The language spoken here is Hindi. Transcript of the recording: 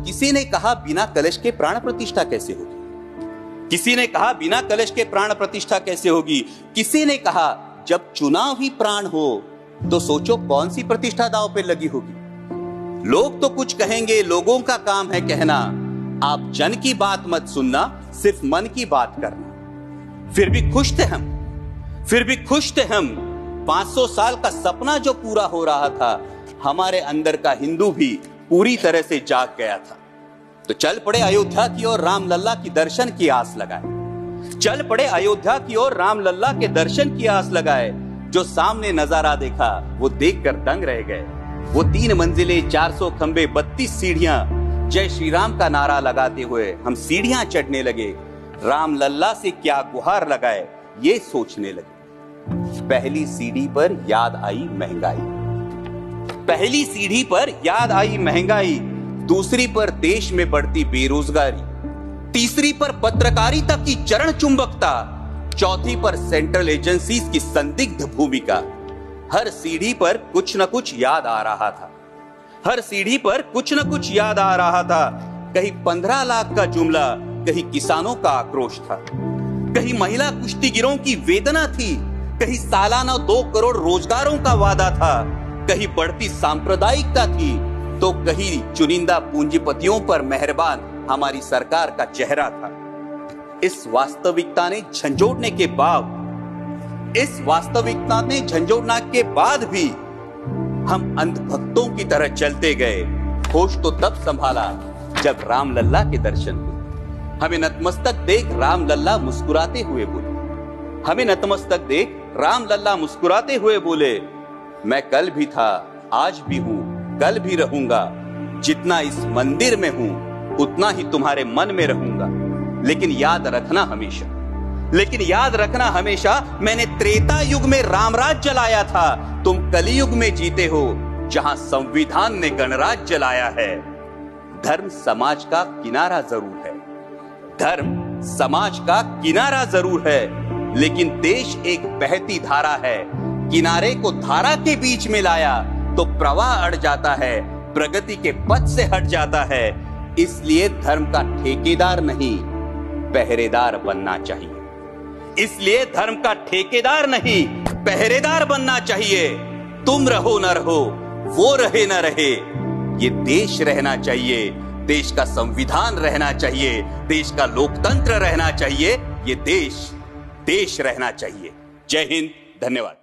किसी ने कहा बिना कलश के प्राण प्रतिष्ठा कैसे होगी, किसी ने कहा बिना कलश के प्राण प्रतिष्ठा कैसे होगी, किसी ने कहा जब चुनाव ही प्राण हो तो सोचो कौन सी प्रतिष्ठा दांव पे लगी होगी। लोग तो कुछ कहेंगे, लोगों का काम है कहना, आप जन की बात मत सुनना, सिर्फ मन की बात करना। फिर भी खुश थे हम, फिर भी खुश थे हम। 500 साल का सपना जो पूरा हो रहा था, हमारे अंदर का हिंदू भी पूरी तरह से जाग गया था। तो चल पड़े अयोध्या की ओर, राम लल्ला की दर्शन की आस लगाए। चल पड़े अयोध्या की ओर, राम लल्ला के दर्शन की आस लगाए। जो सामने नजारा देखा वो देखकर दंग रह गए। वो 3 मंजिलें, 400 खंबे, 32 सीढ़ियां, जय श्री राम का नारा लगाते हुए हम सीढ़ियां चढ़ने लगे। राम लल्ला से क्या गुहार लगाए ये सोचने लगे। पहली सीढ़ी पर याद आई महंगाई, पहली सीढ़ी पर याद आई महंगाई, दूसरी पर देश में बढ़ती बेरोजगारी, तीसरी पर पत्रकारिता की चरण चुंबकता, चौथी पर सेंट्रल एजेंसीज की संदिग्ध भूमिका। हर सीढ़ी पर कुछ न कुछ याद आ रहा था, हर सीढ़ी पर कुछ न कुछ याद आ रहा था। कहीं 15 लाख का जुमला, कहीं किसानों का आक्रोश था, कहीं महिला कुश्तीगिरों की वेदना थी, कहीं सालाना 2 करोड़ रोजगारों का वादा था, कहीं बढ़ती सांप्रदायिकता थी, तो कहीं चुनिंदा पूंजीपतियों पर मेहरबान हमारी सरकार का चेहरा था। इस वास्तविकता ने झंझोड़ने के बाद, इस वास्तविकता ने झंझोड़ने के बाद भी हम अंधभक्तों की तरह चलते गए। होश तो तब संभाला जब राम लल्ला के दर्शन हुए। हमें नतमस्तक देख राम लल्ला मुस्कुराते हुए बोले, हमें नतमस्तक देख राम लल्ला मुस्कुराते हुए बोले, मैं कल भी था, आज भी हूं, कल भी रहूंगा। जितना इस मंदिर में हूं उतना ही तुम्हारे मन में रहूंगा। लेकिन याद रखना हमेशा, लेकिन याद रखना हमेशा, मैंने त्रेता युग में रामराज जलाया था, तुम कलयुग में जीते हो जहां संविधान ने गणराज जलाया है। धर्म समाज का किनारा जरूर है, धर्म समाज का किनारा जरूर है, लेकिन देश एक बहती धारा है। किनारे को धारा के बीच में लाया तो प्रवाह अड़ जाता है, प्रगति के पथ से हट जाता है। इसलिए धर्म का ठेकेदार नहीं, पहरेदार बनना चाहिए। इसलिए धर्म का ठेकेदार नहीं, पहरेदार बनना चाहिए। तुम रहो न रहो, वो रहे न रहे, ये देश रहना चाहिए, देश का संविधान रहना चाहिए, देश का लोकतंत्र रहना चाहिए, ये देश रहना चाहिए। जय हिंद, धन्यवाद।